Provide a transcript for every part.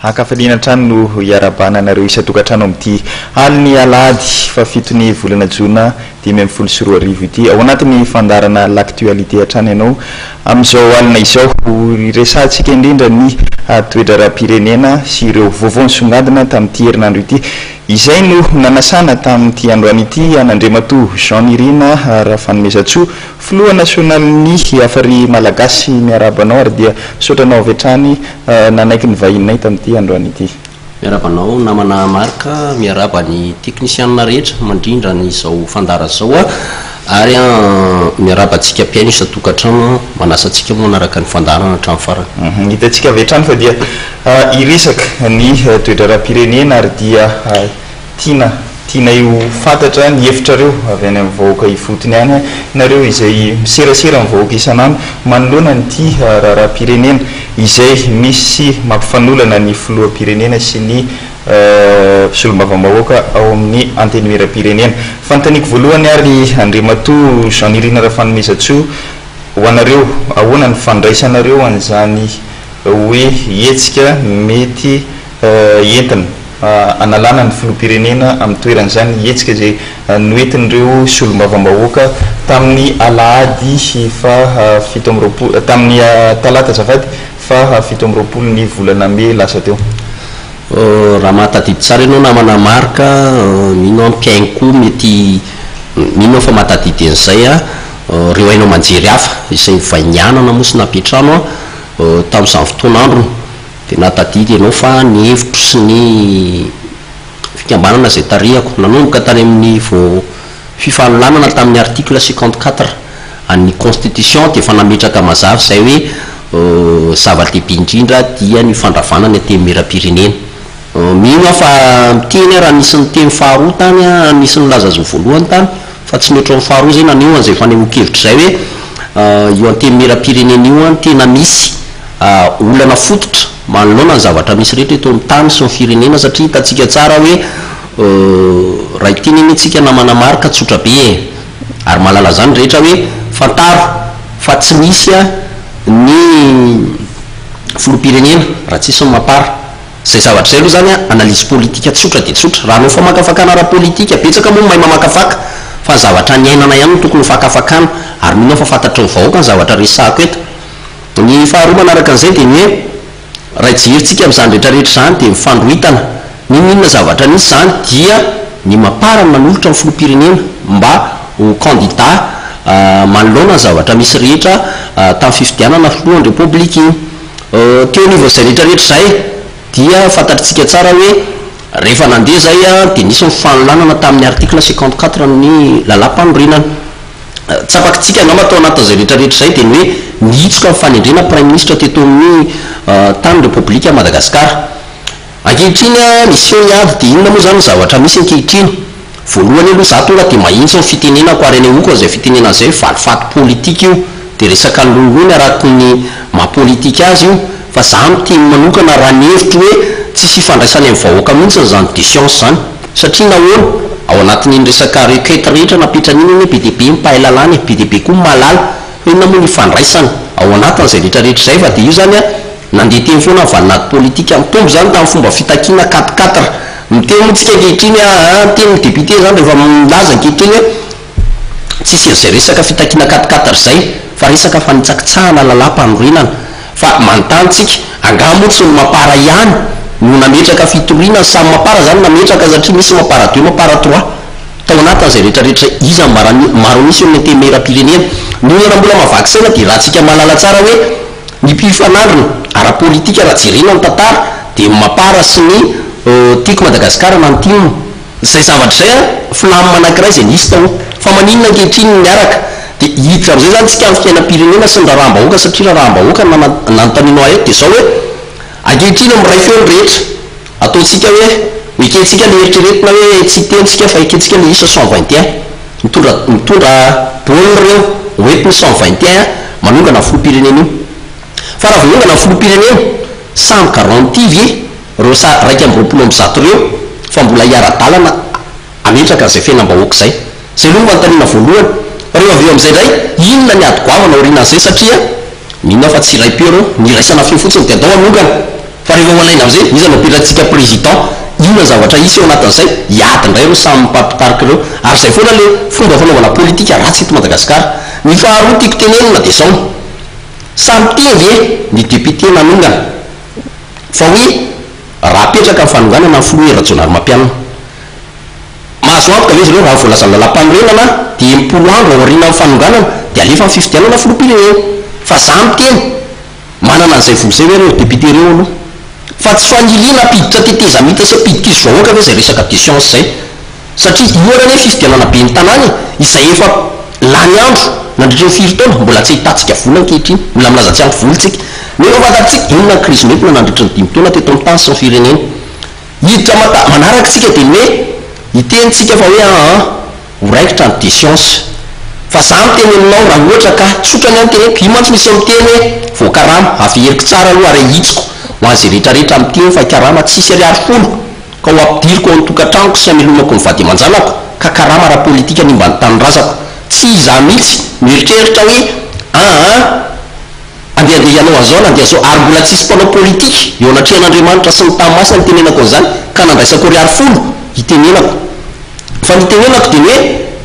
akafaliana trano no iarabananareo isatokantrano amin'ity aliny alady fa fitony volana jona 2024 ity ao anatin'ny fandarana l'actualité hatrany ianao amin'izao alina izao resantsika indrindra ny toetra ra-pirenena sy ireo vaovao nisongadina tamin'ity herinandro ity izay no nanasana tamin'ity androany ity anandrematoa Jean Irina Rafanomezatsoa filoha nasionaly afary malagasy miarabanao ary dia sotranao avy hatrany nanaiky ny vahinay tamin'ity androany ity miarabanao namana marka miaraba ny teknisianina rehetra mandrindra ny izao fandara zao ary miarabantsika mpiaino isatokantrano manasantsika monaraka ny fandarana hatrany farany hitantsika avy hatrany fa dia iresaka ny toetra ra-pirenena ary dia tiana io fantatra ny hefitrareo avy any amin'ny vahoaka ifotony any nareo izay miserasera amin'ny vahoaka isanandro manoloana nyity raha-pirenena izay misy mampifanolana ny filoha-pirenena sy ny solombavam-bahoaka ao amin'ny antenimera-pirenena fantaniko voalohany ary andrematoa Jean Irina Rafanomezatsoa ho anareo ahoana ny fandraisanareo an'izany hoe hetsika mety entina analana ny filoha-pirenena amin'ny toeran'izany hetsika zay noentin'ireo solombavam-bahoaka tamin'ny alahady fa 7 tamin'ny talata zafady fa 7 ny volana May lasa teo raha mahatadidy tsara ianao namana marka mino ampiaigny koa mety mino fa mahatadidy an'izay reo hainao manjery hafa izay vainianana mosy napetrano tamin'izany fotoanandro dia nahatadidy ianao fa ny hevitro sy ny fikambanana zay tarihako nanomboka tany amin'ny fifanolanana tamin'ny article 54 an'ny constitution dia efa nametraka mazava zay hoe zava-dehibe indrindra dia ny fandravanana antenimera-pirenena mino fa miteny raha nisyny teny faharoa tany nisyny lazazo voalohany tany fa tsy mihoatra ny faharoa zay nanio an'izay fanehoan-kevitra zay hoe io antenimera-pirenena io tena misy olana fototra manoloana ny zavatra misy rehetra eto amin'ny tany sy ny firenena satria hitantsika tsara hoe raha itiny eny antsika namana marika tsotra be ary malala zany rehetra hoe fantaro fa tsy misy ny filoha-pirenena raha tsisy ny mapara zay zavatra zay aloha zany analyse politika tsotra dia tsotra raha anao famakafakana ara-politika betsaka moa mahay mamakafaka fa zavatra ny ainana ihany no tokony fakafakana ary minao fa fantatra ny vahoaka ny zavatra resahako eto ny faharoa manaraka an'izay dia ny hoe raha ijeritsika amin'izany rehetrarehetra zany dia mifandrohitana ninona zavatra nisy zany dia ny maparana nanolotra ny filoha-pirenena mba ho candidat manoloana ny zavatra misy rehetra tamin'ny fifidianana filohan'ny repoblika iny teo anivozay rehetrarehetra zay dia fantatritsika tsara hoe rehefa nandeha zay dia nisy mifanolanana tamin'ny article 54 ny lalam-panorenana tsapakitsika angamba atao anatin'izay rehetrarehetra zay dia ny hoe nihitsoka mifanendrena prime ministre teto amin'ny tany repoblika Madagasikara ankehitriny misy eo ny ady dia inona moa zany zavatra misy ankehitriny voalohany aloha za tonga dia mahitsy ny fitenenako ary any ahoko zay fitenena zay valifaty politika io dia resaka nlongony araky ny mahapolitika azy io fa za miteny manokana raha ny hevitro hoe tsisy ifandraisany amin'ny vahoaka mihitsy zany de science zany satria nahoana ao anatin'iny resaka requête rehetra napetran'iny hoe be deaibe mipahay lalàny be deaibe koa malala hoe inona moa ny ifandraisana ao anatin'izay rehetrarehetra zay fa dia io zany nandeha teny foana valinaty politika mitombo zany tamin'ny fomba fitakiana 4-4 miteny moa tsika ankehitriny teny ny député zany rehefa milaza ankehitriny hoe tsisy an'izay resaka fitakiana 4-4 zay fa resaka fanitsakitsahana lalam-panorenana fa manontanytsika angamo tsy ny mapara ihany no nametraka fitoriana samy mapara zany nametraka satria misy mapara 2 mapara 3 tao anatin'izay rehetrarehetra iza maro misy eo amin'ny antenimera-pirenena nolana mbola mavaky saina dia raha tsika malala tsara hoe ny mpifanandrina ara-politika raha jerena ny tantara dia mapara sy ny tiako Madagasikara nantinona zay zavatra zay filamy manankiray zay nisy tao fa maninona ankehitriny miaraka dia hiditra am'izay zany tsika amin'ny fiainam-pirenena sy ny raha-raha-bahoaka satria raha-raha-bahoaka nanontanianao ahy dia zao hoe ankehitriny amiray feony rehetra ataontsika hoe eketsika le eritreretina hoe tsy tentsika fa eketsika le isa 121 mitondra baolina reo hoentiny 121 manongana filoha-pirenena io fa raha vonongana filoha-pirenena samy garantivy reo raiky am'roapolo am'zato reo fa mbola hiara-dalana ametraka an'izay fiainam-bahoaka zay zay aloha manontaniana voalohany reo avy eo am'izay ndray inona ny ady goavana oriana an'izay satria minao fa tsy ray-peo reo ny raisana feo fotsiny dia andao manongana fa rehefa olaina am'izay izy nampirantsika président inona zavatra isy eo anatin'izay iadindray reo samy mpampitarika reo ary zay foana le fomba fanaovana politika ratsy eto Madagasikara. Ny faharoa tiako tenenina dia zao samy tevy ny député nanongana fa hoe raha apetraka ny fanonganana ny filoera Jonary Mampianana mahazo antoka le izy reo raha voalaza lalam-panorenana dia 10 andro ao aoriana amin'ny fanonganana dia alefa ny fifidianana filoham-pirenena fa zamy teny manana an'izay vola zay hoe reo député reo aloha fa tsy fangiliana piditra teteza mita sy piditry vahoaka ve zay resaka décience zay satria iorany hoe fifidianana be ny tanàny izay efa lany andro nandritra ny 4 taona mbola tsy ahitatsika vola ankehitriny mbola milaza tsy ampy volitsika nefa fantatsika inona ny crise mety na nandritra ny 5 taona teto amin'ny tany sy ny firenena hiditra manarakatsika dia hoe hitentsika fa hoe horaikitra ny décience fa za miteny aminao raha ohatra ka tsotra ny anteny imantsy misy amiteny hoe voakarama averiko tsara aloha ary hitsiko ho an'izay rehetrarehetra amiteny fa karama tsisy ariary folo ka ho ampidiriko ao ny-tokantranoko sy amelomako mivady aman-janako ka karama raha politika ny mbany tanyrazako tsy iza mihitsy mieritreritra hoe andehandehanao an'izao na andehan'izao ary mbola tsisy mpanao politika eo anatrehan'Andriamanitra sy ny tanymasina ny tenenako an'izany ka nandraisako ariary folo hitenenako fa ny tenenako dia hoe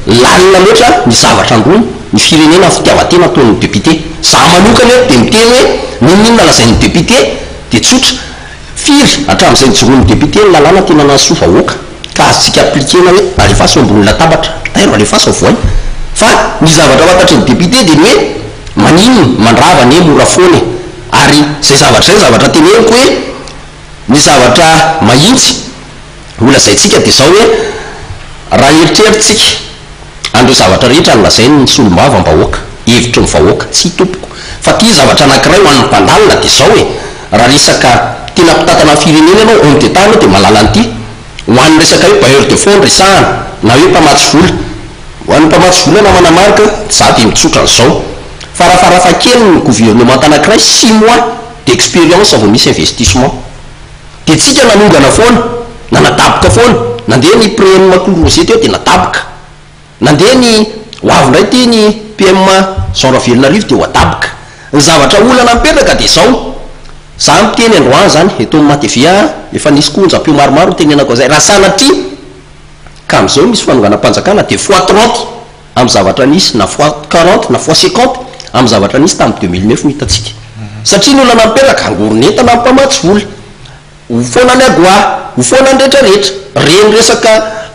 lalina loatra ny zavatra androny ny firenena fitiavatena ataon'ny député za manokana dia miteny hoe ninona lazain'ny député dia tsotra firy hatramin'izay nijoroan'ny député ny lalàna tena nahasoa vahoaka ka azontsika aplikena hoe alefaso ambony latabatra tairo alefaso avoany fa ny zavatra fantatry ny député dia ny hoe manino mandrava ny mora foana ary zay zavatra zay zavatra teneniko hoe ny zavatra mahitsy olazaintsika dia zao hoe raha eritreritsika andreo zavatra rehetra nolazainy ny solombava m-bahoaka hevitry ny vahoaka tsy tompoko fa ty zavatra anankiray ho an'ny mpandalina dia zao hoe raha resaka tena mpitatana ny firenena ianao homme d'état anao dia malala an'ity ho an'ny resaka hoe bailleur de fonds resahana na hoe mpamatsy vola ho an'ny mpamatsy vola na manamarika za dia mitsotra an'izao fa raha farafakely ny gouvernement anankiray 6 mois d'expérience vao misy investissement dia tsika nanongana foana na nadaboka foana nandeha ny PM Macron-Rosé teo dia nadaboka nandeha ny hoavindray ty ny PM Jean Ravelonarivo dia ho adaboka ny zavatra olana mipetraka dia zao za miteny androany zany eto amin'ny Matevia efa nisy konjam-peo maromaro tenenako zay raha sanatria ka am'izao misy fanonganam-panjakana dia fois 30 amin'ny zavatra nisy na fois 40 na fois 50 amin'ny zavatra nisy tamin'ny 2009 mitatsika satria ny olana mipetraka angoronentana amin'ny mpamatsy vola ho foana ny agoa ho foana ny rehetrarehetra reny resaka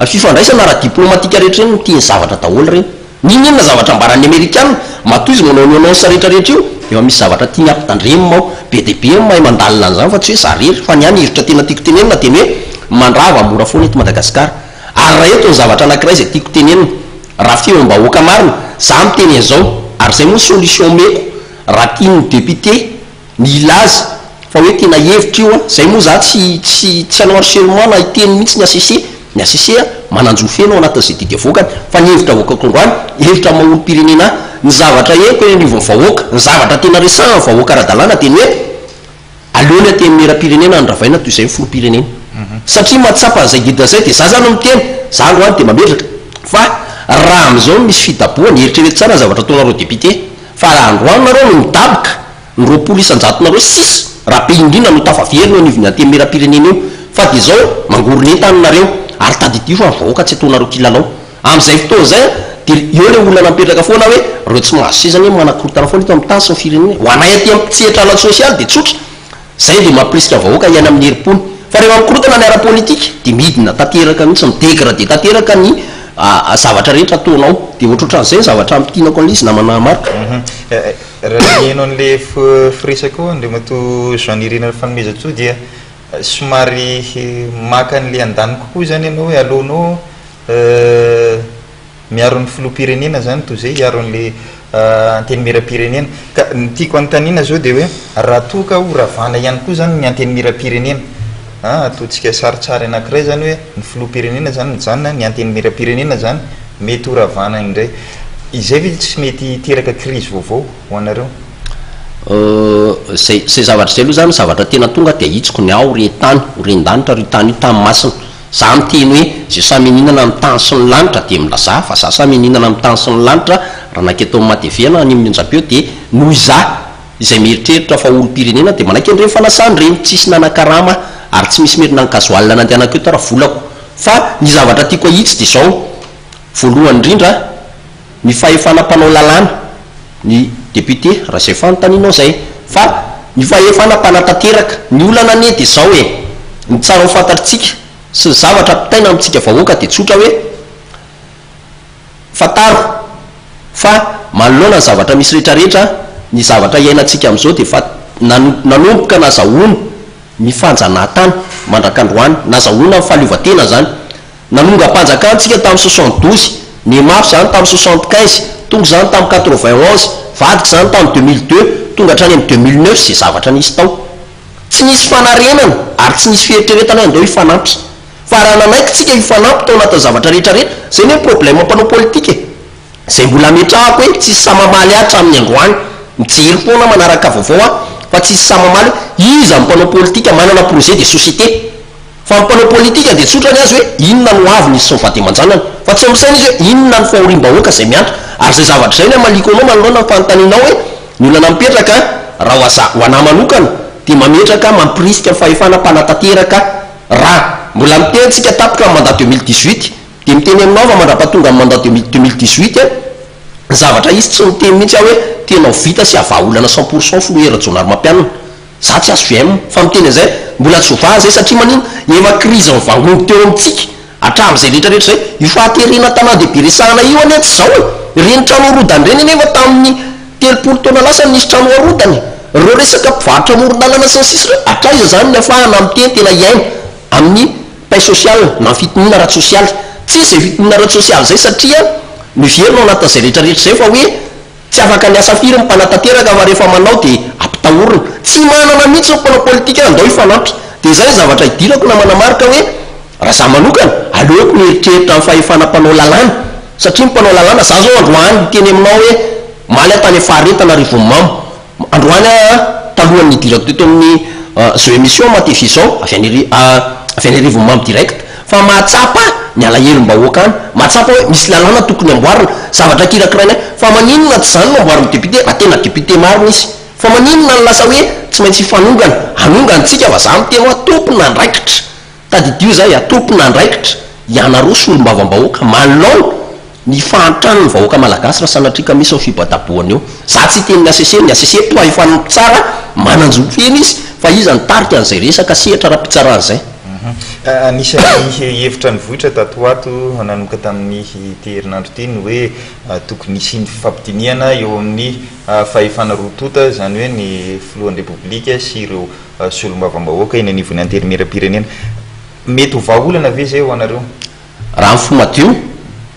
fifandraisana raha diplomatika rehetra reny tiany zavatra daholo reny ninona zavatra ambaran'ny Amerikana matoy izy manao annonce rehetrarehetra io efa misy zavatra tiany ampitandremao be dia be mahay mandalina an'izany fa tsy hoe zarery fa ny any hevitra tena tiako tenenina dia hoe mandrava mora foana eto Madagasikara ary raha eto ny zavatra anankiray zay tiako tenenina raha feo-bahoaka marina za miteny an'izao ary zay moa solution meko raha tiany député ny ilaza fa hoe tena hevitra io zay moa za tsy anao harcèlement na iteny mihitsy ny ACC mananjofena ao anatin'izay didy avoakany fa ny hevitra avoakako androany hevitra maholo-pirenena ny zavatra eko hoe anivon'ny vahoaka ny zavatra tena resahan'ny vahoaka ara-dalàna dia ny hoe aleony ateny mera-pirenena ny ravaina toy izay ny folo-pirenena satria mahatsapa zay dida zay dia za zany miteny za androany dia mametraka fa raha am'izao misy fidaboany eritrerety tsara ny zavatra ataonareo député fa raha androany nareo no midaboka ny 20 isan-jatonareo 6 raha be indrindra no tafaverina eo anivony ateny mera-pirenena io fa dia zao mangoronentanareo ary tadidio fa vahoaka tsy ataonareo kilalao amin'izay fotoana zay dia eo le olona mipetraka foana hoe reo tsy mahazo sezany hoe manakorotana foana eto amin'ny tany sy ny firenena ho anay aty amin'ny tsihetrana sosialy dia tsotra zay dia mampirisika vahoaka iany amin'ny herim-pony fa rehefa mikorotana ny ara-politika dia midina tanteraka mihitsy midégradé tanteraka ny zavatra rehetra ataonao dia ohatrohatran'izay zavatra amitianako an'le izy namana marika raha eno an'le firesaka andre mato Jean Irina fanomezatsoa dia somary maka an'le andany kokoa zany ianao hoe alohanao miaro ny filoha-pirenena zany toy zay hiaro an'le anteny mera-pirenena ka ny tiako anontaniana zao dia hoe raha toka ho ravana ihany koa zany ny anteny mera-pirenena ataontsika saritsary anankiray zany hoe ny filoha-pirenena zany mijanona ny anteny mera-pirenena zany mety ho ravana indray izay ve tsy mety teraka crise vaovao ho anareo zay zavatra zay aloha zany zavatra tena tonga dia hitsiko ny ao rentany horen-danitra ry tany io tamin'ny masina za miteny hoe zay samy ninana amin'ny tany sy ny lanitra dia milaza fa za samy ninana amin'ny tany sy ny lanitra raha naketo amin'ny Matevia na ny Menjapeo dia noho iza izay mieritreritra fa olo-pirenena dia manaiky an'ireny fanasany reny tsisy nanakarama ary tsy misy merina ny kazoalina nandehanako tara volako fa ny zavatra tiako ahitsy dia zao voalohany indrindra ny fahefanampanao lalàna ny député raha izay fanontanianao zay fa ny fahefanam-panatanteraka ny olana ane dia zao hoe ny tsara ho fantatritsika sy ny zavatra mpitaina amintsika vahoaka dia tsotra hoe fataro fa manoloana ny zavatra misy rehetrarehetra ny zavatra iainantsika amin'izao dia fa nanomboka nazahoana ny fanjanahantany mandrakandroany nazahoana ny fahaleovatena zany nanonga-panjakantsika tamin'ny 72 ny mafy zany tamin'ny 75 tonga zany tamin'ny 91 vadika zany tamin'ny 2002 tonga hatrany amin'ny 2009 zay zavatra nisy tao tsy nisy fanarenana ary tsy nisy fieritreretana andeo hifanampy fa raha nanaiky tsika hifanampy tao anatin'ny zavatra rehetrarehetra zay ny hoe problème ampanao politika zay mbola metrahako hoe tsisy samamaly ahatra amin'ny androany mijery foana manaraka vaovao fa tsisy samamaly izy ampanao politika manana projet de société fa mpanao politika dia tsotra ny azy hoe inona no avy nisy syvady aman-janany fa tsy amisaina izy hoe inona ny fahorim-bahoaka zay miantra ary zay zavatra zay ny amaliko anao manoloana fanontanianao hoe ny olana mipetraka raha ho ana manokana dia mametraka mampirisika fahefanam-panatanteraka raha mbola mitentsika tapoka mandat 2018 dia miteny aminao fa mandra-pahatonga amin'ny mandat 2018 zavatra izy tsy miteny mihitsy aho hoe tenao vita sy avaolana 100% filohera-jonary mampianana za tsy azo vm fa miteny an'izay mbola tsy hovaha zay satria manino efa krizy mivangony teo amintsika hatramin'izay rehetrarehetra zay io fahaterena tanàn-dehibe resahana io ane tsy zao reny trano arodany reny anefa tamin'ny 30 taona lasa nisy trano arodany reo resaka mpivarotra moron-dalana sy ny sisy reo atraiza zany ny afahana miteny tena iaina amin'ny pay social na fitonina rat social tsy zay fitonina rat social zay satria miverina ao anatin'izay rehetrarehetra zay fa hoe tsy afaka niasa firy mmpanatanteraka fa rehefa manao dia ampitahorina tsy manana mihitsy mpanao politika andao hifanampy dia zay zavatra hidirako na manamarika hoe raha za manokana aleoko mieritreritra amin'ny fahefanam-panao lalàna satria mpanao lalàna za zao androany teny aminao hoe maly atany afaharetana rivomamo androany talohan'ny dirako teto amin'ny zao émission matevision avy any rivomamo direct fa mahatsapa ny alahelom-bahoaka any mahatsapa hoe misy lalàna tokony amboarina zavatra kirakiraina fa maninona tsy zany no amboarina député raha tena député maro misy fa maninona ny lasa hoe tsy maintsy hifanongana anongantsika fa za miteny hoe tompona andraikitra tadidio zay tompona andraikitra ianareo sy olom-bavam-bahoaka manolona ny fahantrano ny vahoaka malagasy raha sanatrika misy ny fibataboana eo za tsy teny ny asese toa hifanampy tsara mananjofeny izy fa izy nitarika an'izay resaka sehatra raha-pitsaran'izay anisan'ny hevitra ny vohitra tatoato nanoka tamin'ny teherinandro teny hoe tokony isy ny fifampidiniana eo amin'ny fahefanarotota zany hoe ny filohan'ny repoblika sy ireo solom-bavam-bahoaka eny anivony anterimeram-pirenena mety ho vahaolana ve zay ho anareo raha ny fomadio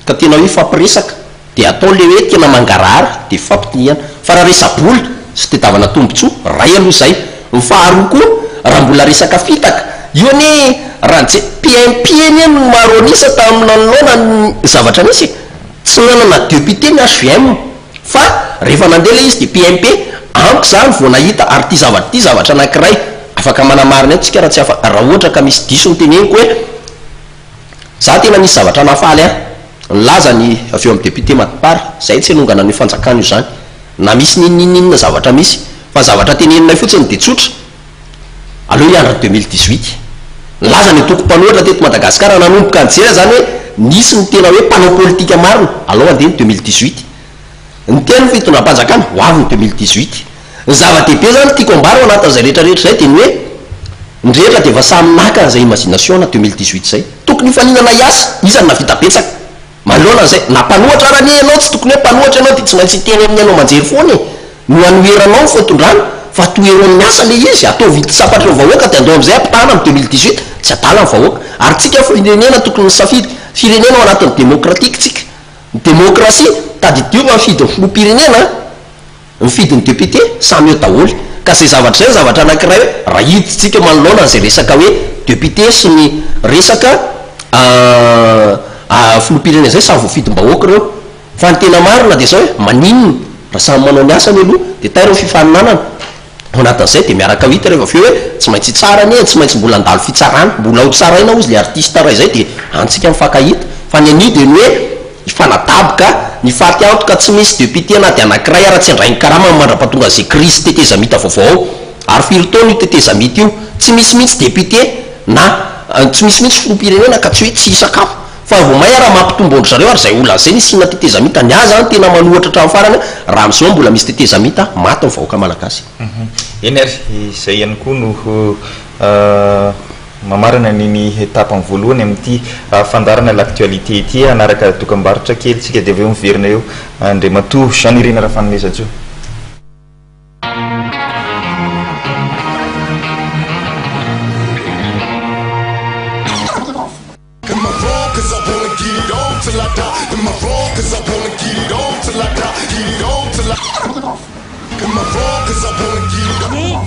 ka tena hoe fampiresaka dia atao le hoe tena mangarahara dia fifampidiniana fa raha resabola sy tedavana tombotsoa ray aloha zay mifaharoa koa raha mbola resaka fitaka io ny raha nje PMP eny no maro anisa taminanolona ny zavatra nisy tsy nanana député ny HVM fa rehefa nandeha le izy dia PMP amiko zany vao nahita ary ty zavatra anankiray afaka manamarina antsika raha tsy raha ohatra ka misy diso ny teneniko hoe za tena nisy zavatra nafaly nilaza ny avy eo amin'ny député matipara zay tsy hanongana ny fanjakana io zany na misy ninninina zavatra misy fa zavatra tenenina fotsiny dia tsotra aloha hiandra 2018 laza ny toko-panoatra teto Madagasikara nanomboka anjera zany hoe nisy ny tena hoe mpanao politika marina aloha andeha ny 2018 ny tena fitonam-panjakana ho avy ny 2018 ny zava-dehibe zany tiako ambaro anatin'izay rehetrarehetra zay dia ny hoe ndrehetra dia efa samy naka zay imagination na 2018 zay tokony hifaninana iasa isany navita betsaka manoloana zay na mpanohatra raha ny ianao tsy tokony hoe mpanohatra ianao dia tsy maintsy teny amin'ny ianao manjery foana no anoheranao ny fotondrano fa toeron'ny miasa le izy atao vity sapatra eo vahoaka dia andao amin'izay ampitana amin'ny 2018 tsy atala ny vahoaka ary tsika firenena tokony ny safidy firenena ao anatin'ny démocratique tsika ny démocratie tadidio fa mifidy ny filoham-pirenena mifidy ny député samy eo daholy ka zay zavatra zay zavatra anankiray hoe raha hiditsika manoloana zay resaka hoe député sy ny resaka filoham-pirenena zay samy voafidim-bahoaka reo fa ny tena marina dia zao hoe maninona raha samy manao ny asany aloha dia taireo fifaninanana anatin'izay dia miaraka hita rehefa avy eo hoe tsy maintsy tsara ny tsy maintsy mbola andalo fitsarana mbola ho tsaraina ozy le artiste raha izay dia antsika mifankahita fa ny ani dia ny hoe tadaboka ny faty antoka tsy misy député na de anankiray raha tsy andrainy karama mandra-pahatonga zay krisy tetezamita vaovao ary firy taona io tetezamita io tsy misy mihitsy député na tsy misy mihitsy filoam-pirenena ka tsy hoe tsy sakafo fa vao may raha mampitomboandro zareo ary zay olona zay nisina tetezamita ny azy any tena manohatra hatramin'ny farany raha am'zao mbola misy tetezamita maty ny vahoaka malagasy eny ary izay ihany koa no mamarana niny étape ny voalohany amin'ity fandarana l'actualité ity anaraka dokam-barotra kely tsika de aveo miverina eo andre matoa Jean Irina raha fanomezatso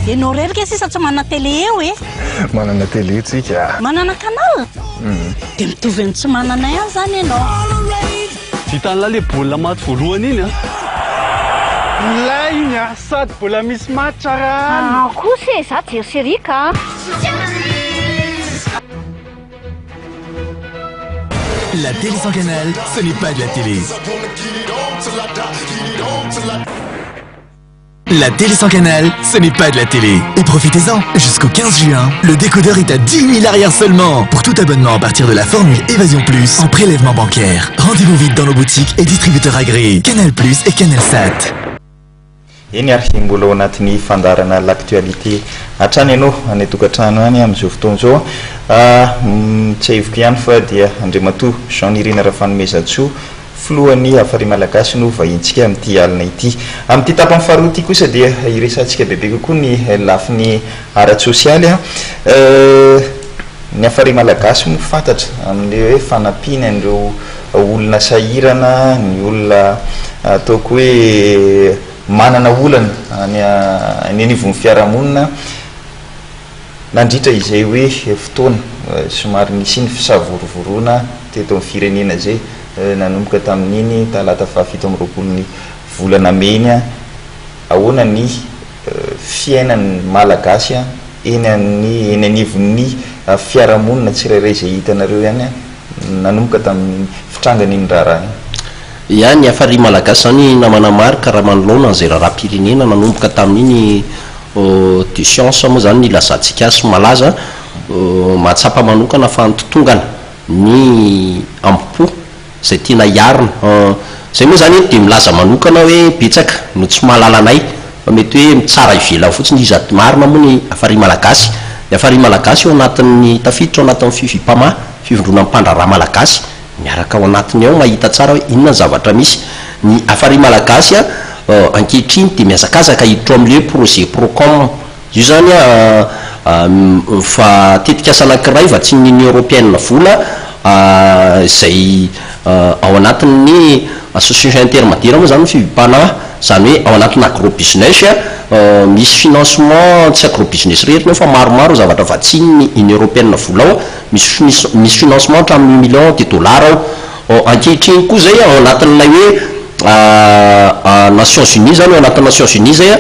Enao rerika sisa tsy manana télé eo manana télé tsika manana canal de mitovy ny tsy manana ihany zany ianao vitan'la le baolina maty voalohany iny lay iny sady bola misy match raha kosa za jerisérika La télé sans canal, ce n'est pas de la télé. La télé sans canal, ce n'est pas de la télé. Et profitez-en, jusqu'au 15 juin, le décodeur est à 10 000 arrières seulement. Pour tout abonnement à partir de la formule Évasion Plus en prélèvement bancaire. Rendez-vous vite dans nos boutiques et distributeurs agréés. Canal Plus et Canal Sat. eny ary mbola ao anatin'ny fandarana l'actualité hatrany ianao any tokantrano any amin'izao fotoana zao tsy aivoko ihany fa dia andriamatoa Jean Irina raha fanomezatsoa filohan'ny afary malagasy no vahintsika amin'ity alina ity amin'ity tapany faharoa ity kosa dia iresantsika bebe kokoa ny lafiny ara-tsosialy ny afary malagasy mo fantatra amin'le hoe fanampiana andreo olona sahirana ny olona ataoko hoe manana olana any anivon'ny fiarahamonina nandritra izay hoe fotoana somary nisy ny fisavorovoroana teto amin'ny firenena zay nanomboka tamin'iny talata fahafito amby roapolon'ny volana mena ahoana ny fiainan'ny malagasy eny anivon'ny fiarahamonina tsirairay zay hitanareo ihany nanomboka tamin'ny fitrangany raharaha ia ny afary malagasy zany namana marika raha manoloana zay raha-pirenena nanomboka tamin'iny de science moa zany ny lazantsika sy malaza mahatsapa manokana fa nytotongana ny ampo zay tiana iarina zay moa zany de milaza manokana hoe betsaka no tsy mahalalanay fa mety hoe mitsara ivela fotsiny izy marina moa ny afary malagasy ny afary malagasy eo anatin'ny tafiditra ao anatin'ny fivipama fivondrona mpandraraha malagasy miaraka ao anatiny ao mahita tsara hoe inona ny zavatra misy ny afary malagasy ankehitriny de miazakazaka hiditra amin'le projet procom io zany fa tetika asa anankiray va tsy ny union européenne vola zay ao anatin'ny association intermédiaire moa zany ny fivipana zany hoe ao anatin'ny agro business misy financement tsy agro business rehetra fa maromaro zavatra va tsy ny union européenne vola ao misy financement hatramin'ny million de dollars ao ankehitriny koa zay ao anatin'ilay hoe Nations Unies zany ao anatin'ny Nations Unies zay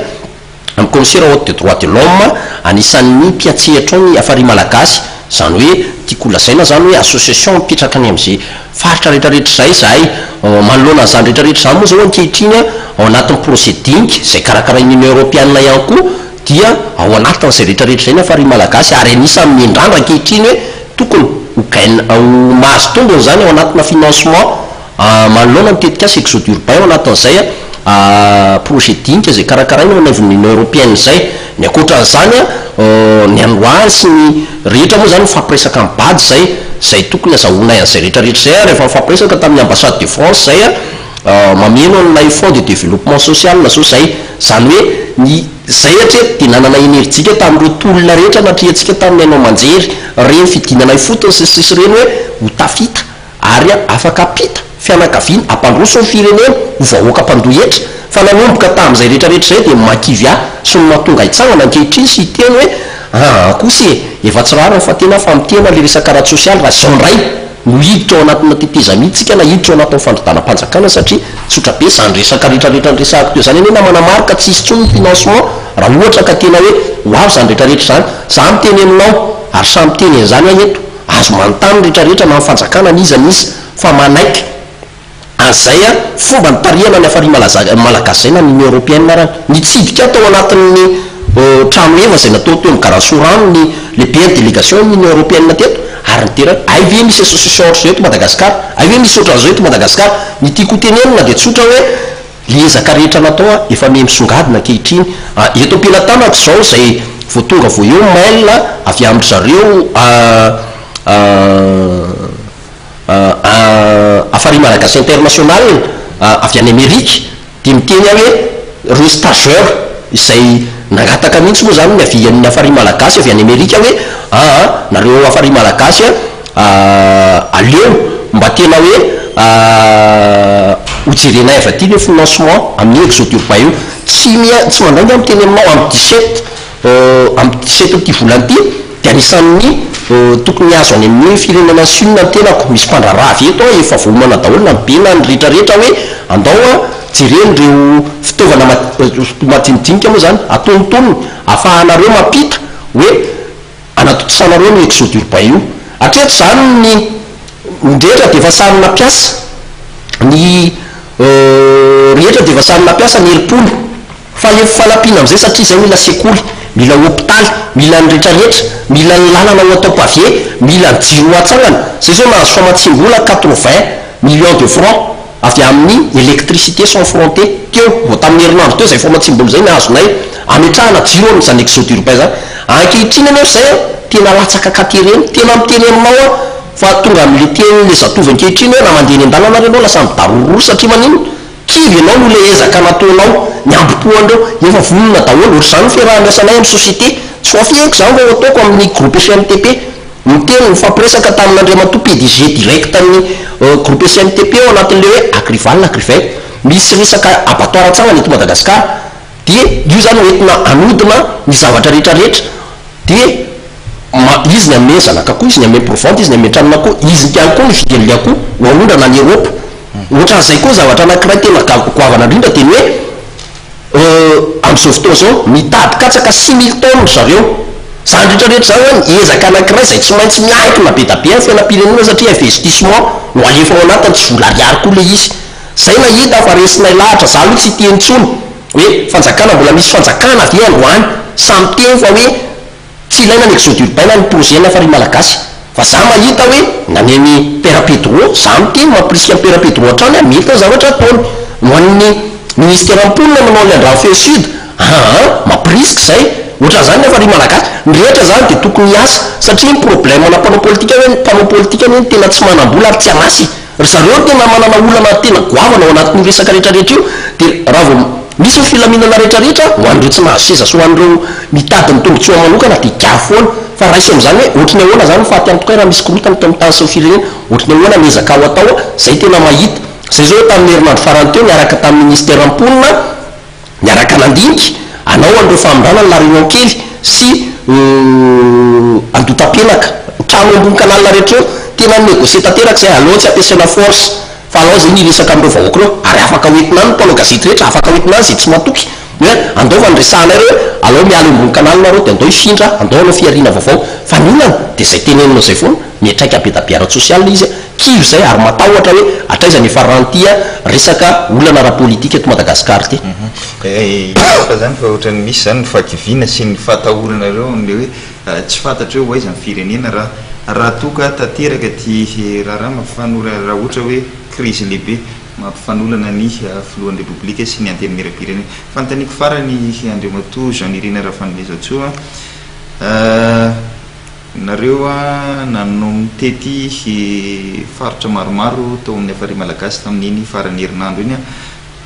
amin'ny commissaire haute de droit de l'homme anisan'ny mpiatsehatra ny afary malagasy zany hoe tiako lazaina zany hoe association mipetraka any amin'izay faritra rehetrarehetra zay zahay manoloana zany rehetrarehetra zany moa zao ankehitriny ao anatin'ny procéding zay karakarain'ny union européenne ihany koa dia ao anatin'izay rehetrarehetra zay ny afary malagasy ary anisany miandrandra ankehitriny hoe tokony mahazo tombony zany ao anatina financement manoloana mitetika asy exode urbain ao anatin'izay projet dinka zay karakaraina ao anivon'ny union européenne zay ny akoatran'izany ny androany sy ny rehetra moa zany mifampiresaka amin'ny bady zay tokony azahoana an'izay rehetrarehetra zay rehefa mifampiresaka tamin'ny ambassade de France zay mameno an'ilay fond de développement social zao zany hoe ny zay hatreto de nanana enerjika tamin'ireo tolona rehetra natriantsika tamin'ny anao manjery reny fidinana fotony sisisy reny hoe ho tafita ary afaka apita fianakaviana ampandroso ny firenena ho vahoaka ampandohetra fa nanomboka tamin'izay rehetrarehetra zay de makivy sy ny mahatonga hitsangana ankehitriny sy hiteny hoe kosy efa tsy rariny fa tena famitena le resaka ara-tsosialy raha zao ndray no hiditra ao anatina teteza mihitsika na hiditra ao anatin'ny fandrodana-panjakana satria tsotra be zany resaka rehetrarehetra nyresahako teo zany hoe namana marika tsy isy tsony ny financement raha ohatra ka tena hoe hoavy zany rehetrarehetra zany za miteny aminao ary samy miteny an'izany eto azo manontany rehetrarehetra na ny fanjakana n'iza nisy fa manaiky zay a fomba ny tariana ny afary malagasy zay na n'union européenne rany nitsidika tao anatin'ny trano eva zay natao teo migarasorano le pays délégation union européenne teto ary nitera ayve misy association zao eto Madagasikara ayve misy ohatran'zao eto Madagasikara ny tiako tenenina de tsotra hoe liezaka rehetra natao efa me misongadina kehitriny eto am-pelatanako zao zay vo tonga vo eo mail avy amry zareo afary malagasy international avy any Amerika de miteny hoe reo stageur izay nangataka mihitsy moa zany ny afary malagasy avy any Amerika hoe nareo afary malagasy aleo mba tena hoe hojerenay avy aty le financement amin'ny exode urbain io tsy mandainga amiteny aminao am 17 ty volanty de anisan'ny tokony azo any amin'ny firenena Chine tenako misy mpandraravy eto efa vomana daholo na bena ny rehetrarehetra hoe andao jereny reo fitaovana madinidinika moa zany atonotony afahanareo mapita hoe anatotosanareo ny exode urbain io atreto zany ny rehetra de efa samy nampiasa ny rehetra de efa samy nampiasa ny herim-polo fa le falapina am'izay satria zay mila sekoly mila hôpitaly mila ny rehetrarehetra mila ny lalana ho atao pavie mila ny jiro atsangana zay zao nahazo famatsim-bola 80 millions de francs avy amin'ny électricité sans frontières teo vo tamin'ny herinandro teo zay famatsim-bola zay nahazonay ametrahana jiro am'izany exode urbain zany ankehitriny anefa zay tena latsaka katereny tena miteny aminao fa tonga am'le teny le zatovy ankehitriny hoe na mandeha ny an-dalana renao lasa midarororo satria manino kivy anao no le ezaka nataonao ny ambopoandreo efa vonona daholo ohatry zany fiarahandrasanay amin'ny société tsy fafieko zany vao ataoko amin'ny groupe CNTP miteny mifampiresaka tamin'Andriamatoa PDG direct amin'ny groupe CNTP ao anatin'le hoe agrival misy resaka abattoir atsangana eto Madagasikara de io zany hoentina anodina ny zavatra rehetrarehetra de izy ny ame zanak'akoho izy ny ame provente izy ny ame tranon'akoho izy ny koa ny vidian'le akoho ho anondrana ny Europe ohatran'izay koa zavatra anankiray tena goavana indrindra teny hoe am'izao fotoana zao mitady katsaka 6000 tonnes zareo zany rehetrarehetra zany hoe ezaka anankiray zay tsy maintsy miaikina be da be ny fiainam-pirenena satria investissement no alefa ao anatiny tsy vola ariary koa le izy zay nahita fa resinay lahatra za aloha tsy teny tsony hoe fanjakana mbola misy fanjakana avy androany samy teny fa hoe tsy ilaina ny exode urbain na ny projet ny afary malagasy fa za mahita hoe naneny Père Pedro za miteny mampirisika ny Père Pedro hatrany mety ny zavatra ataony ho an'ny ministère amponina manao le andrafeo sud mampirisika zay ohatra zany ny afary malagasy ny rehetra zany de tokony hiasa satria ny problème ana mpanao politika hoe mpanao politika ny tena tsy manam-bola ary tsy anasy ry zareo tena manana olana tena goavana ao anatin'ny resaka rehetrarehetra io de raha vao misy ny filaminana rehetrarehetra ho an'ireo tsy nahazo seza so ho an'ireo mitady ny tombotsoa manokana de gavo foana fa raha iso am'zany hoe ohatrany ahoana zany faty antoka raha misy korotany teo am'tany sy ny firenena ohatrany ahoana miezaka ho atao zay tena mahita zay zao tamin'ny herinandro farany teo niaraka tamin'ny ministère amponina niaraka nandinika anao an'ireo famindràna ny la réunion kely sy andotam-penaka trano ambony kanalina rehetra eo tena négocie tanteraka zay aloha tsy ampiasaina force fa alao zay niresaka am'ireo vahoaka reo ary afaka hoentina ny mpanao gazety rehetra afaka hoentina zay tsy matoky hoe andao fa nyresahanay reo alao miala ambony kanalina reo de andao ifindra andao anao fiarina vaovao fa ninana de zay teneninao zay foana miatraika be da biara social izy kivy zay ary matahotra hoe atraizany efa rantia resaka olana ara-politika eto Madagasikara ty fa zany fa ohatrany misy zany ny fakivina sy ny fatahorana reo le hoe tsy fantatra hoe aiza ny firenena raha toka tanteraka ty raha mampifanora raha ohatra hoe crise lehibe mampifanolana ny filohan'ny repoblika sy ny anteny mirapirenena fantaniko farany Andriamatoa Jean-Irina Rafanilezatsoa nareo nanao mitety faritra maromaro tao amin'ny afary malagasy tamin'iny farany herinandro iny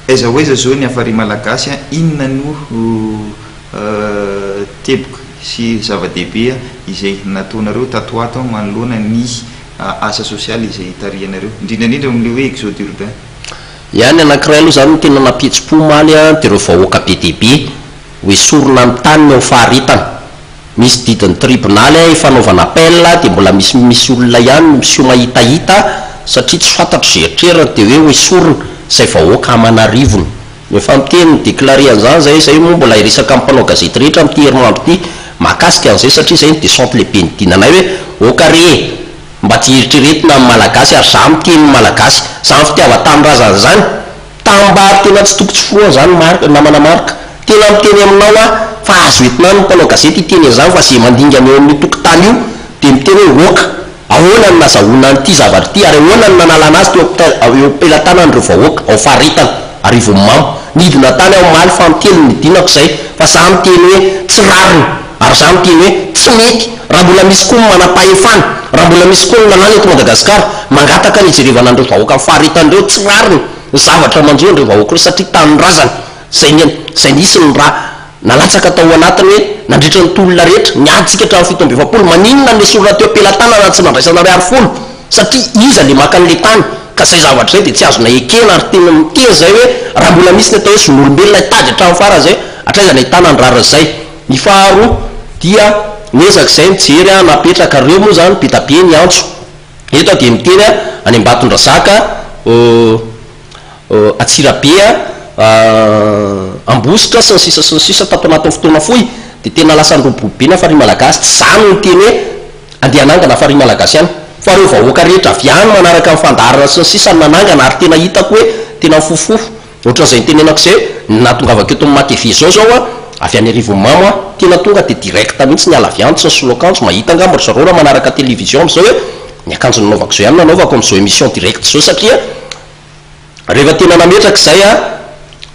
aiza ho aiza zao ny afary malagasy inona no teboka sy zava-dehibe izay nataonareo tatoato manoloana ny asa sosialy izay tarianareo indrindrandrindra am'le hoe exode urbain ihany anankiray aloha zany tena napetsi-po maly de reo vahoaka be dehibe hoe sorona amin'ny tany ny ao faharetana misy didiny tribunal ifanaovana appel de mbola misy olona ihany misy mahitahita satria tsy fantatro zeritrerina de hoe sorona zay vahoaka amanarivony efa miteny déclaré an'zany zay moa mbola iresaka am'mpanao gazety rehetra am'ty herinandro ty mahakasika an'izay satria zay ny descente lehibe nydinanay hoe okare mba tsy eritreretina amin'ny malagasy ary za miteny malagasy za fitiava-taninrazana zany tambary tena tsy toko tsy foroa zany namana marika tena miteny aminao a fa azo entina ny mpanao gazety iteny an'izany fa zay mandingana eo amin'ny tokotany io de miteny hoe oka ahoana ny nazahona nyity zavatra ity ary ahoana ny nanala anazy eo ampelantanan'ireo vahoaka ao faritana ary vomamo nidina tany ao maly fa mitely midinako zay fa za miteny hoe tsy rariny ary za miteny hoe tsy mety raha mbola misy koa manam-pahefana raha mbola misy koa nanany eto Madagasikara mangataka ny jerevana an'ireo vahoaka amin'ny faritan'ireo tsy rariny zavatra manjo an'ireo vahoaka ireo satria taninrazana zay nisy ny raha nalatsaka tao anatiny hoe nandritra ny tolona rehetra niaditsika hatramin'ny 720 maninona ny sorona teo ampelantanana tsy nandraisana ray 10 satria iza le maka an'le tany ka zay zavatra zay de tsy azona ekena ary tena miteny zay hoe raha mbola misy ny atao hoe zon'olombelona hitady hatramin'ny fara zay atraizana hitana ny rara zay ny faharoa dia nezaka zay mijery a napetraka reo moa zany betabe ny antso eto de miteny any Ambatondrazaka Atsirabe Ambositra sy ny sisa tato anatin'ny fotoana fohy de tena lasa nyrobobe na fary malagasy tsy zany ny teny hoe andehanangana fary malagasy ihany fa reo vahoaka rehetra avy any manaraka amin'ny fandarana sy ny sisa ny nanangana ary tena hitako hoe tena mifofofo ohatran'izay nitenenako zay natongavako eto Makevy zao a avy any Rivomamo a tena tonga de direct mihitsy ny alaviantso sy ny soloakanjo mahita angamba ry zareo raha manaraka télévision am'izao hoe ny akanjo nanaovako zao ihany nanaovako am'izao émission direct zao satria rehefa tena nametraka zay a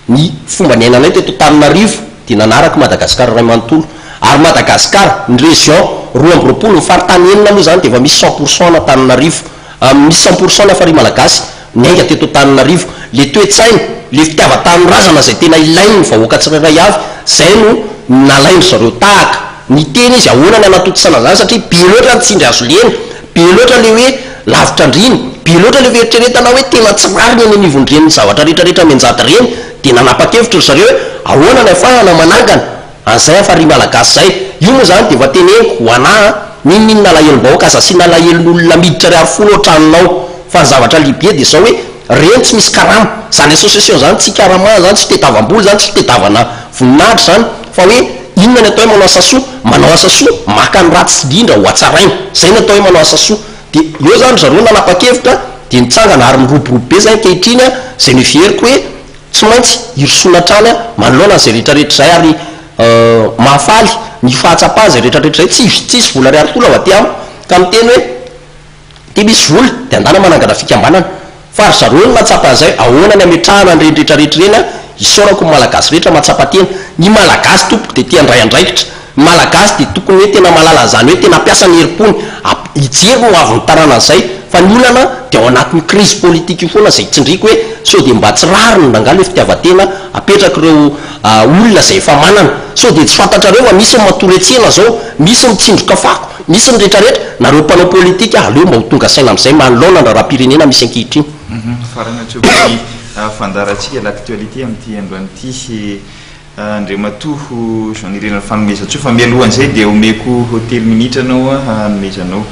ny fomba ny ainanay teto Antananarivo de nanaraka Madagasikara ray manontolo ary Madagasikara ny région 220 ny faritany enina moa zany de efa misy 100% na Antananarivo misy 100% na fary malagasy miainga teto Antananarivo le toetsaina le fitiava-taninrazana zay tena ilainy ny vahoaka tsirairay avy zay no nalainy zareo tahaka ny teny izy ahoana ny anatotsana zany satria be loatra nitsindry azo lena be loatra le hoe lavitra andriny be loatra le veritreretana hoe tena tsy rariny any anivondreny zavatra rehetrarehetra menjady reny de nanapa-kevitra ry zareo hoe ahoana ny afahana manangana an'izay afary malagasy zay io moa zany de efa teneniko ho anahy ninninona lahelom-bahoaka aza sy nalahelon'olona miditra ry arifolo oatranonao fa ny zavatra lehibe de zao hoe reny tsy misy karama zany association zany tsy karama zany tsy fitadiavam-boly zany tsy fitadiavana voninahitra zany fa hoe inona ny atao hoe manao asa soa maka ny ratsy indrindra ho atsarainy zay ny atao hoe manao asa soa de eo zany zareo nanapa-kevitra de nitsangana ary miroborobe zay ankehitriny a zay miveriko hoe tsy maintsy irosonatrany a manoloana zay rehetrarehetra zay ary mahafaly ny fahatsapah zay rehetrarehetra zay tsisy vola ry aritola avy aty amo ka miteny hoe de misy vola de andana manangana fikambanana fa ry zareo ny matsapa an'izay ahoana ny ametrahana ny rehetrarehetra reny a isaorako malagasy rehetra matsapa tena ny malagasy tompoko de tia andray andraikitra malagasy de tokony hoe tena malala zany hoe tena ampiasa ny herim-pony hijery no avy ny tarana an'izay fa ny olana de ao anatin'ny crise politique io foana zay tsindriko hoe so de mba tsy rariny nangalo hoe fitiavatena apetraka ireo olona zay efa manana so de tsy fantatrareo fa misy ny matoretsena zao misy mitsindroka fako misy ny rehetrarehetra nareo mpanao politika aleo mba ho tonga saina am'izay manolona ny raha-pirenena misy ankehitriny farana tsoky fandaratsika l'actualité am'ty androanyity ndre matoho journirena fanomezatso fa mialohan'izay de omeko hôtel minitra anao nomezanao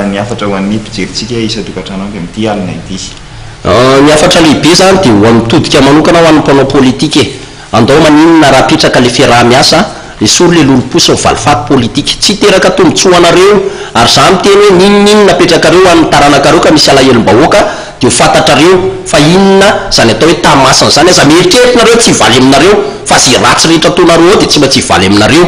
ny afatra ho an'ny mpijeritsika isa-tokantrano ampy am'ty alina ity ny afatra lehibe zany de ho an'mitodika manokana ho an'ny mpanao politika andao maninona raha apetraka le fiaraha-miasa esory le loloposy mivalifaty politika tsy teraka tombotsoanareo ary za miteny hoe ninninona apetrakareo ho an'ny taranakareo ka misy alahelom-bahoaka de ho fantatrareo fa inona zany atao hoe tamasana zany aza mieritreritinareo tsy hivaly aminareo fa zay ratsy rehetra ataonareo ao de tsy maintsy hivaly aminareo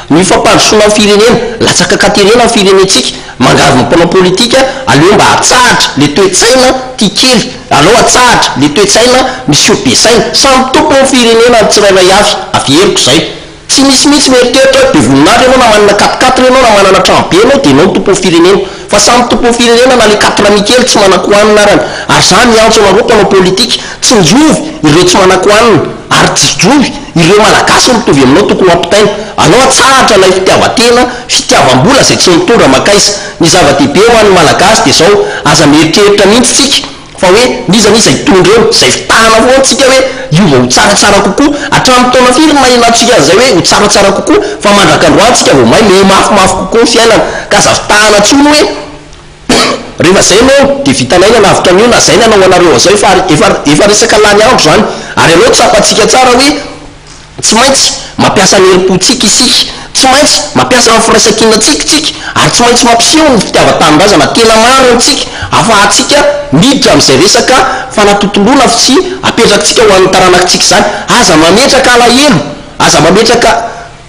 ny fampandrosoana amin'ny firenena latsaka katerena amin'ny firenentsika mangavy ny mpanao politika aleo mba hatsahatra le toetsaina tia kely aleo hatsahatra le toetsaina misy be saina samy tompo ny firenena ny tsirairay avy heriko zay tsy misy mieritreritra be voninahitra ianao na manana 4-4 ianao na manana trano be ianao de ianao ny tompo ny firenena fa samy tompo ny firenena na le 4 mikely tsy manako-hanina arany ary za miantso anareo mpanao politika tsy njovy ireo tsy manako-hanina ary tsy jovy ireo malagasy mitovy aminao tokony ampitaina anao atsahatra lay fitiavatena fitiavam-bola zay tsy mitondra makaisa ny zava-dehibe ho an'ny malagasy de zao aza mieritreritra mihitsy tsika fa hoe nizaniza hitondra eo zay fitahana foa antsika hoe io va ho tsaratsara kokoa hatramin'ny taona firy mahinatsika an'izay hoe ho tsaratsara kokoa fa mandrakandroany tsika vao may me mafimafy kokoa ny fiainana ka aza fitahana tsony hoe rehefa zay anao de vitanay ny anavitra an'io na zay ny anao anareo azay fa efa resaka lany andro zany ary anao tsapatsika tsara hoe tsy maintsy mampiasa ny herim-potsika isika tsy tsy maintsy mampiasa amin'ny firaisan-kina tsikitsika ary tsy maintsy mampiseho ny fitiava-tanindrazana tena maro antsika afahantsika miditra amin'izay resaka fanatotoloana fa tsy apetrakintsika ho an'ny taranakitsika zany aza mametraka alahelo aza mametraka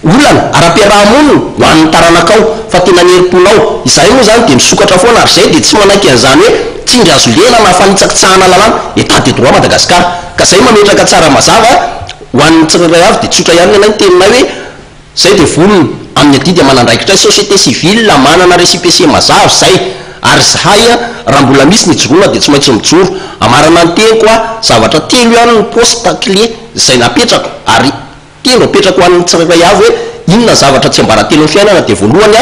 olana ara-piarahamonina ho an'ny taranakao fa tena neriponao izay moa zany de misokatra foana ary zay de tsy manaiky an'izany hoe tsindry azo lena na fanitsakitsahana lalàna etat de droit Madagasikara ka zay mametraka tsara mazava ho an'ny tsirairay avy de tsotra ihany anay teninay hoe zay de volony amin'ny adidy manandraikitra société civile manana récépissé mazava zay ary zahay raha mbola misy ny joroana de tsy maintsy mijoro amarana ny teny koa zavatra telo ihany ny poste clé zay napetrako ary telo apetrako ho an'ny tsirairay avy hoe inona zavatra tsy ambaratelo ny fiainana de voalohany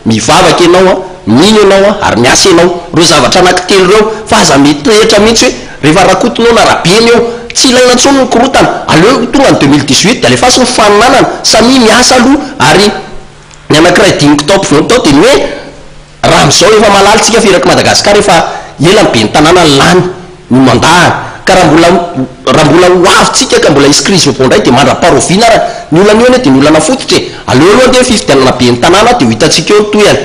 mivavaka ianao mino ianao ary miasa ianao reo zavatra anankitelo reo fa aza mitoetra mihitsy hoe rehefa rakotinao na rabeny eo tsy ilaina ntsony ny korotana aleo tonga ny 2018 de alefa sy ny faninanana samy miasa aloha ary ny anankiray diniko tao ampovoany tao de ny hoe raha am'izao efa malaly tsika firaka Madagasikara efa ela ny be ny tanàna ny lany no mandahana ka raha mbola ho avytsika ka mbola inscrit pondray de mandra-parovina raha ny olana io de ny olana fototra aleo aloha de fifidianana be ny tanàna de ho hitantsika eo toyany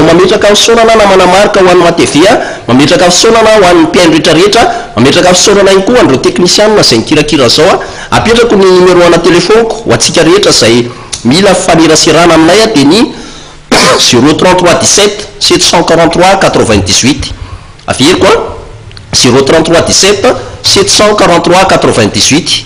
mametraka fisaonana na manamarika ho an'ny matevea mametraka fisaonana ho an'ny mpiaino rehetrarehetra mametraka fisaonana iny koa an'ireo technicianna zay mikirakira zao apetrako ny numéro ana telefoniko ho antsika rehetra zay mila fanerasirana aminay de ny 033 17 743 98 averiko 033 17 743 98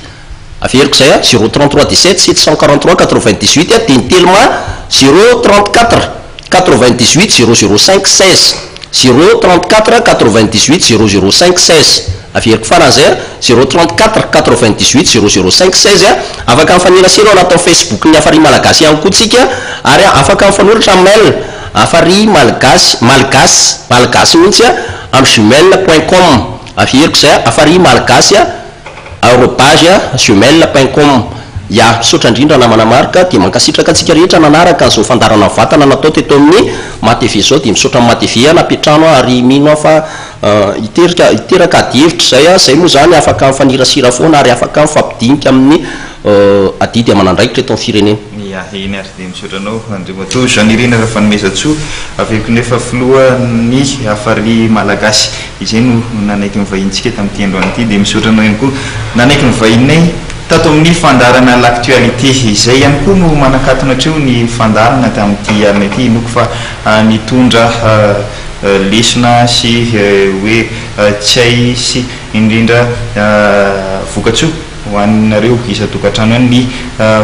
averiko zay 033 17 743 98 de ny telma 034 98 005 16 034 98 005 16 averiko faran'izay 034 98 005 16 afaka mifanerasera ao anatin'ny Facebook ny Afary Malagasy ihany koa tsika ary afaka mifanoratra mail Afary Malagasy malagasy mihitsy @gmail.com averiko zay Afary Malagasy @gmail.com ya misaotra indrindra namana marika de mankasitraka atsika rehetra nanaraka zao fandarana vatana natao teto amin'ny matv zao de misaotra amin'ny matv napetrano ary mino fa iteraka adihevitra zay moa zany afaka mifanirasira foana ary afaka mifampidinika amin'ny adidy amanandraikitra eto amin'ny firenena iny ary de misaotranao andrimato janirina raha fanomezatsoa aveko nefa filohany Afary Malagasy izay no nanaiky mivahintsika tamin'ity androany ity de misaotranao ihany koa nanaiky mivahinay tato amin'ny fandarana l'actualité izay ihany koa no manakatona hatreo ny fandarana tamin'ity alina ity noko fa mitondra lesona sy hoe tsay sy indrindra vokatsoa ho annareo isa-tokantrano any ny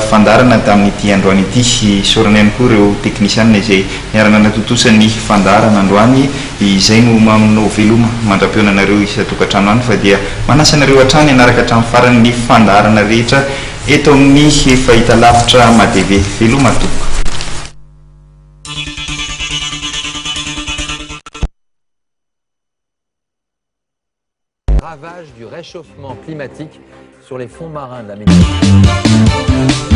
fandarana tamin'ity androany ity sorana ihany koa reo technicianna izay miarana natotosany fandarana androany izay no maminao veloma mandra-peona anareo isa-tokantrano any fa dia manasanareo hatrany anaraka hatramin'ny farany ny fandarana rehetra eto amin'ny fahita lavitra madeve veloma tokoka. Ravage du réchauffement climatique sur les fonds marins de la Méditerranée.